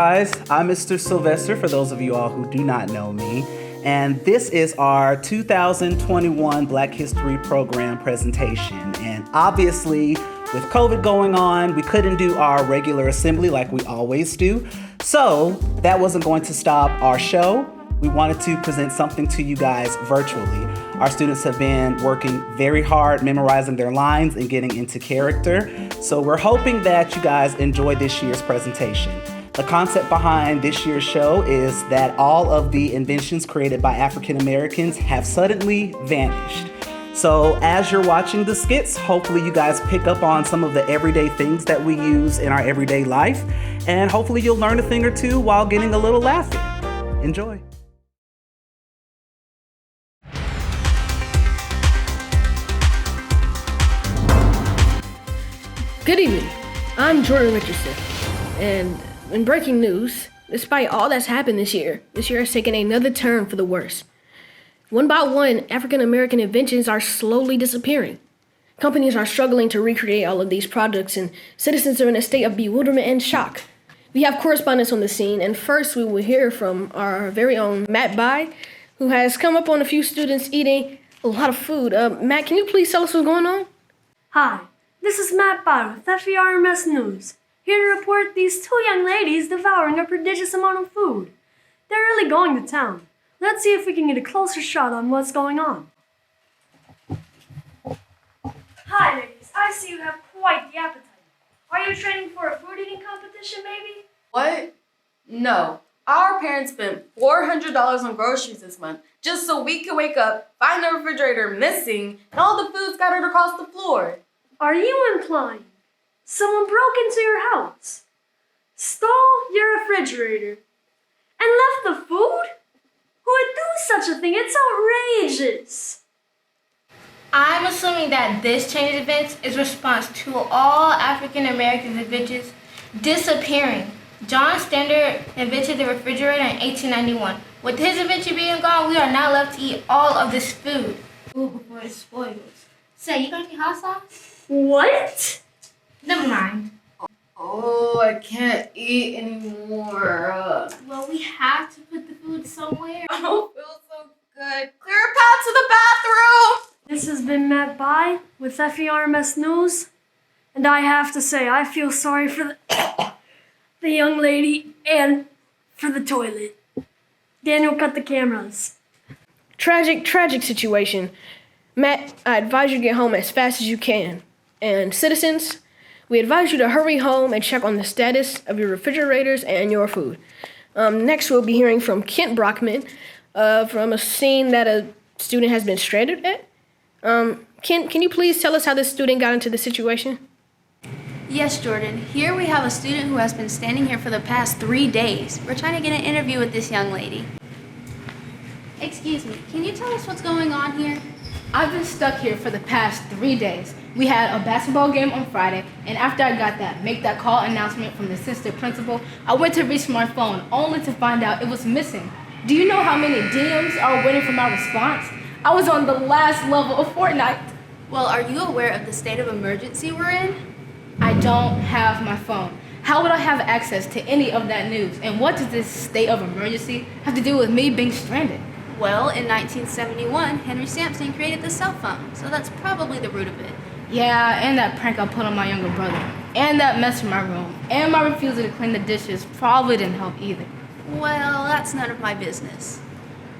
guys, I'm Mr. Sylvester, for those of you all who do not know me, and this is our 2021 Black History Program presentation. And obviously, with COVID going on, we couldn't do our regular assembly like we always do, so that wasn't going to stop our show. We wanted to present something to you guys virtually. Our students have been working very hard, memorizing their lines and getting into character. So we're hoping that you guys enjoy this year's presentation. The concept behind this year's show is that all of the inventions created by African Americans have suddenly vanished. So as you're watching the skits, hopefully you guys pick up on some of the everyday things that we use in our everyday life, and hopefully you'll learn a thing or two while getting a little laugh in. Enjoy. Good evening, I'm Jordan Richardson, and in breaking news, despite all that's happened this year has taken another turn for the worse. One by one, African American inventions are slowly disappearing. Companies are struggling to recreate all of these products, and citizens are in a state of bewilderment and shock. We have correspondents on the scene, and first we will hear from our very own Matt Bai, who has come up on a few students eating a lot of food. Matt, can you please tell us what's going on? Hi, this is Matt Bai with FERMS News, here to report these two young ladies devouring a prodigious amount of food. They're really going to town. Let's see if we can get a closer shot on what's going on. Hi ladies, I see you have quite the appetite. Are you training for a food eating competition maybe? What? No. Our parents spent $400 on groceries this month just so we could wake up, find the refrigerator missing, and all the food scattered across the floor. Are you implying someone broke into your house, stole your refrigerator, and left the food? Who would do such a thing? It's outrageous. I'm assuming that this chain of events is response to all African American inventions disappearing. John Standard invented the refrigerator in 1891. With his invention being gone, we are now left to eat all of this food. Ooh, before it spoils. Say, you got any hot sauce? What? Never mind. Oh, I can't eat anymore. Well, we have to put the food somewhere. I don't feel so good. Clear a path to the bathroom! This has been Matt Bai with FERMS News, and I have to say I feel sorry for the young lady and for the toilet. Daniel, cut the cameras. Tragic situation. Matt, I advise you to get home as fast as you can. And citizens, we advise you to hurry home and check on the status of your refrigerators and your food. Next, we'll be hearing from Kent Brockman from a scene that a student has been stranded at. Kent, can you please tell us how this student got into the situation? Yes, Jordan. Here we have a student who has been standing here for the past 3 days. We're trying to get an interview with this young lady. Excuse me, can you tell us what's going on here? I've been stuck here for the past 3 days. We had a basketball game on Friday, and after I got that make that call announcement from the assistant principal, I went to reach my phone only to find out it was missing. Do you know how many DMs are waiting for my response? I was on the last level of Fortnite. Well, are you aware of the state of emergency we're in? I don't have my phone. How would I have access to any of that news? And what does this state of emergency have to do with me being stranded? Well, in 1971, Henry Sampson created the cell phone, so that's probably the root of it. Yeah, and that prank I put on my younger brother. And that mess in my room. And my refusal to clean the dishes probably didn't help either. Well, that's none of my business.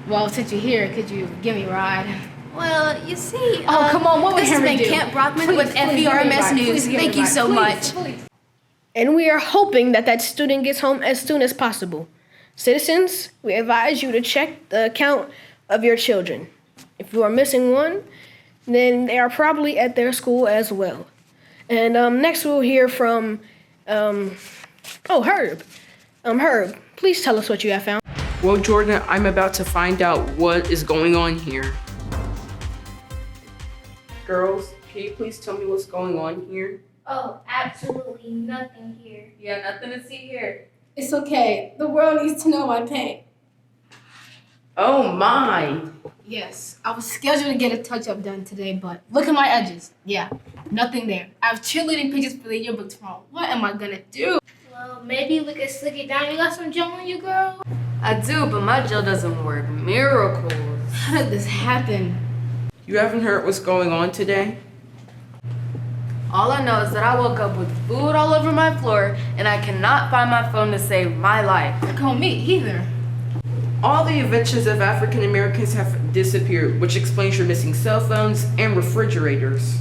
Well, since you're here, could you give me a ride? Well, you see... Oh, come on, what would this has Henry been do? Kent Brockman Please, with please give me a FERMS ride. News. Please give me Thank a you ride. so Please, much. please. And we are hoping that that student gets home as soon as possible. Citizens, we advise you to check the account of your children. If you are missing one, then they are probably at their school as well. And next we'll hear from, Herb. Herb, please tell us what you have found. Well, Jordan, I'm about to find out what is going on here. Girls, can you please tell me what's going on here? Oh, absolutely nothing here. Yeah, nothing to see here. It's okay. The world needs to know my pain. Oh my! Yes, I was scheduled to get a touch-up done today, but look at my edges. Yeah, nothing there. I have cheerleading pictures for the yearbook tomorrow. What am I gonna do? Well, Well, maybe we could slick it down. You got some gel on you, girl? I do, but my gel doesn't work miracles. How did this happen? You haven't heard what's going on today? All I know is that I woke up with food all over my floor and I cannot find my phone to save my life. Call me either. All the inventions of African Americans have disappeared, which explains your missing cell phones and refrigerators.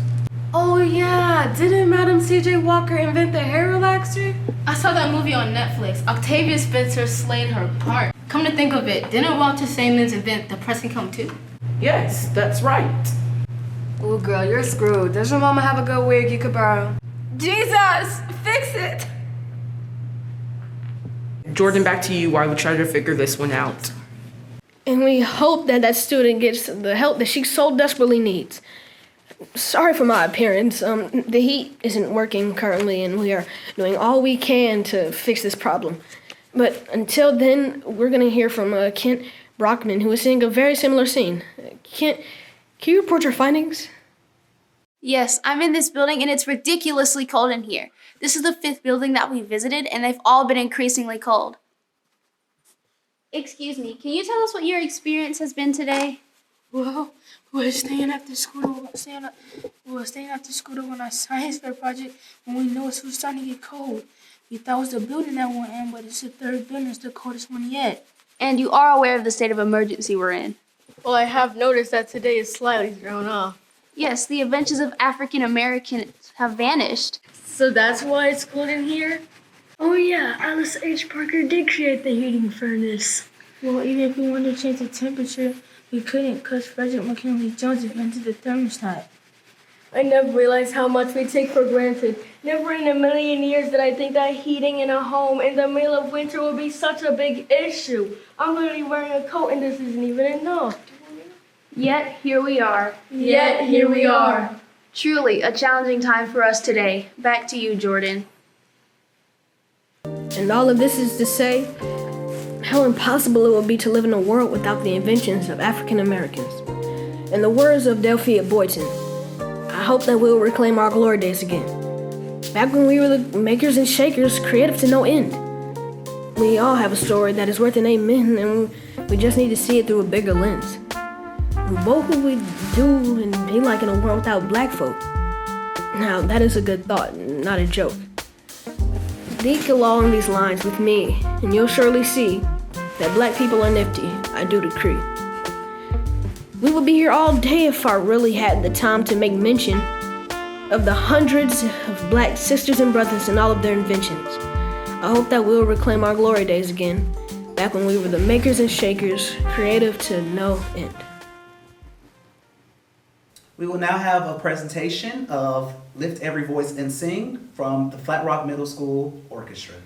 Oh yeah, didn't Madam C.J. Walker invent the hair relaxer? I saw that movie on Netflix. Octavia Spencer slayed her part. Come to think of it, didn't Walter Siemens invent the pressing comb too? Yes, that's right. Ooh girl, you're screwed. Does your mama have a good wig you could borrow? Jesus, fix it! Jordan, back to you while we try to figure this one out. And we hope that that student gets the help that she so desperately needs. Sorry for my appearance. The heat isn't working currently, and we are doing all we can to fix this problem. But until then, we're going to hear from Kent Brockman, who is seeing a very similar scene. Kent, can you report your findings? Yes, I'm in this building and it's ridiculously cold in here. This is the 5th building that we visited and they've all been increasingly cold. Excuse me, can you tell us what your experience has been today? Well, we were staying after school. On our science fair project when we noticed it was starting to get cold. We thought it was the building that went in, but it's the 3rd building. It's the coldest one yet. And you are aware of the state of emergency we're in. Well, I have noticed that today is slightly thrown off. Yes, the inventions of African Americans have vanished. So that's why it's cold in here? Oh yeah, Alice H. Parker did create the heating furnace. Well, even if we wanted to change the temperature, we couldn't because Frederick McKinley Jones invented the thermostat. I never realized how much we take for granted. Never in a million years did I think that heating in a home in the middle of winter would be such a big issue. I'm literally wearing a coat and this isn't even enough. Yet, here we are. Yet here we are. Truly a challenging time for us today. Back to you, Jordan. And all of this is to say how impossible it would be to live in a world without the inventions of African Americans. In the words of Delphia Boyton, I hope that we'll reclaim our glory days again. Back when we were the makers and shakers, creative to no end. We all have a story that is worth an amen, and we just need to see it through a bigger lens. What would we do and be like in a world without black folk? Now, that is a good thought, not a joke. Think along these lines with me, and you'll surely see that black people are nifty, I do decree. We would be here all day if I really had the time to make mention of the hundreds of black sisters and brothers and all of their inventions. I hope that we'll reclaim our glory days again, back when we were the makers and shakers, creative to no end. We will now have a presentation of Lift Every Voice and Sing from the Flat Rock Middle School Orchestra.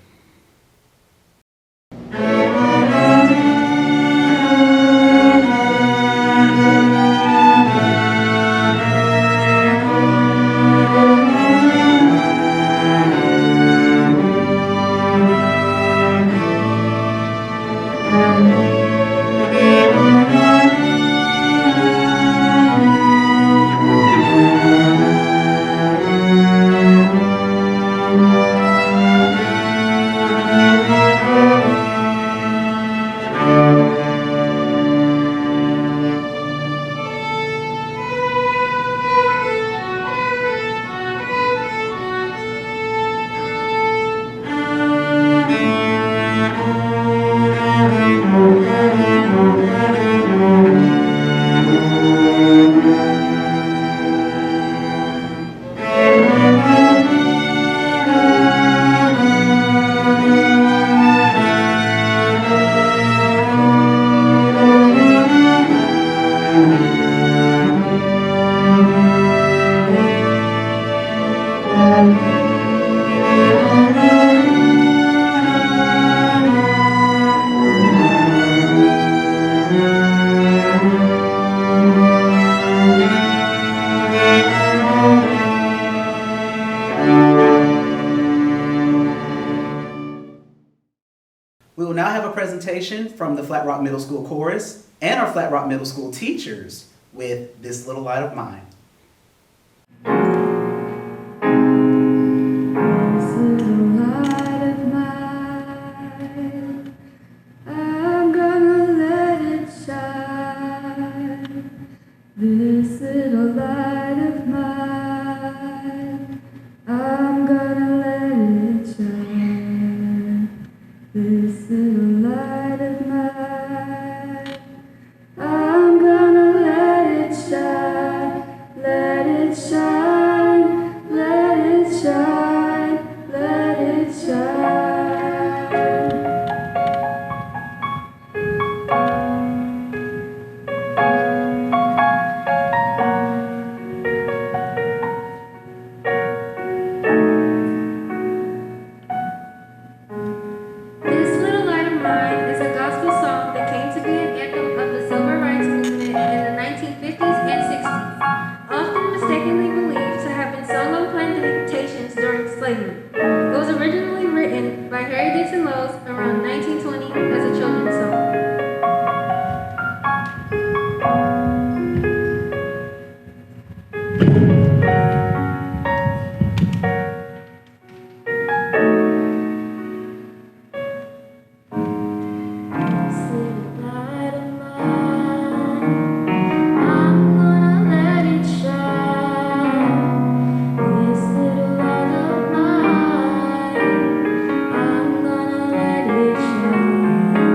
We will now have a presentation from the Flat Rock Middle School Chorus and our Flat Rock Middle School teachers with This Little Light of Mine. This little light of mine. little light of mine, I'm gonna let it shine, let it shine, let it shine, let it shine. This little light of mine is a gospel song that came to be an anthem of the civil rights movement in the 1950s and 60s, often mistakenly believed to have been sung on plantations during slavery. It was originally written by Harry Dixon Lowes around 1920 as a children's song. This little light of mine, I'm gonna let it shine. This little light of mine, I'm gonna let it shine.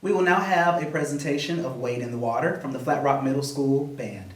We will now have a presentation of Wade in the Water from the Flat Rock Middle School Band.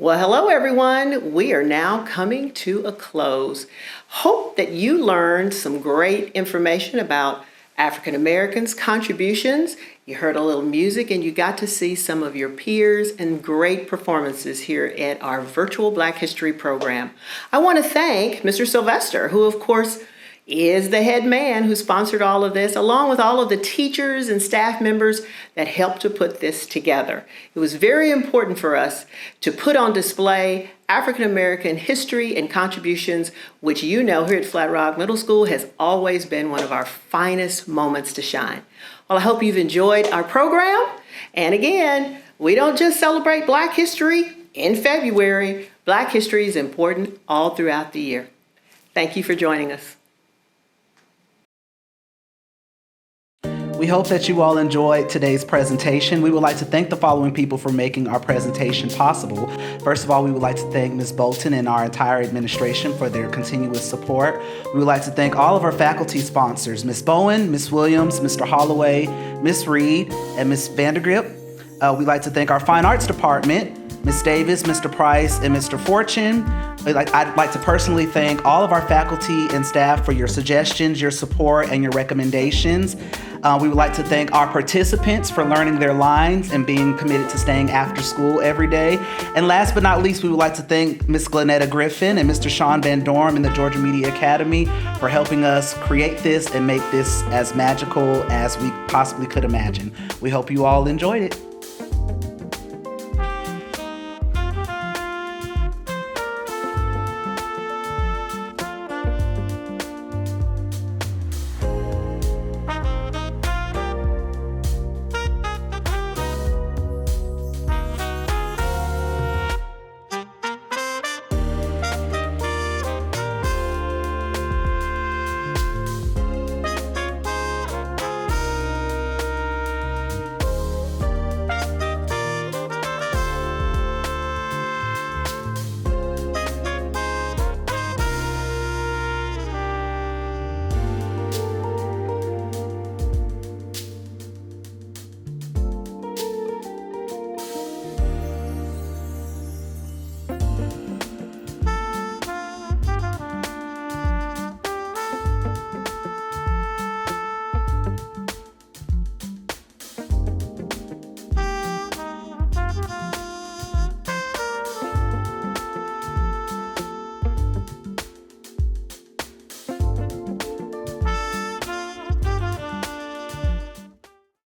Well, hello everyone. We are now coming to a close. Hope that you learned some great information about African Americans' contributions. You heard a little music and you got to see some of your peers and great performances here at our virtual Black History program. I want to thank Mr. Sylvester, who of course is the head man who sponsored all of this, along with all of the teachers and staff members that helped to put this together. It was very important for us to put on display African American history and contributions, which you know here at Flat Rock Middle School has always been one of our finest moments to shine. Well, I hope you've enjoyed our program. And again, we don't just celebrate Black history in February. Black history is important all throughout the year. Thank you for joining us. We hope that you all enjoyed today's presentation. We would like to thank the following people for making our presentation possible. First of all, we would like to thank Ms. Bolton and our entire administration for their continuous support. We would like to thank all of our faculty sponsors, Ms. Bowen, Ms. Williams, Mr. Holloway, Ms. Reed, and Ms. Vandergrip. We'd like to thank our Fine Arts Department, Ms. Davis, Mr. Price, and Mr. Fortune. I'd like to personally thank all of our faculty and staff for your suggestions, your support, and your recommendations. We would like to thank our participants for learning their lines and being committed to staying after school every day. And last but not least, we would like to thank Ms. Glenetta Griffin and Mr. Sean Van Dorm in the Georgia Media Academy for helping us create this and make this as magical as we possibly could imagine. We hope you all enjoyed it.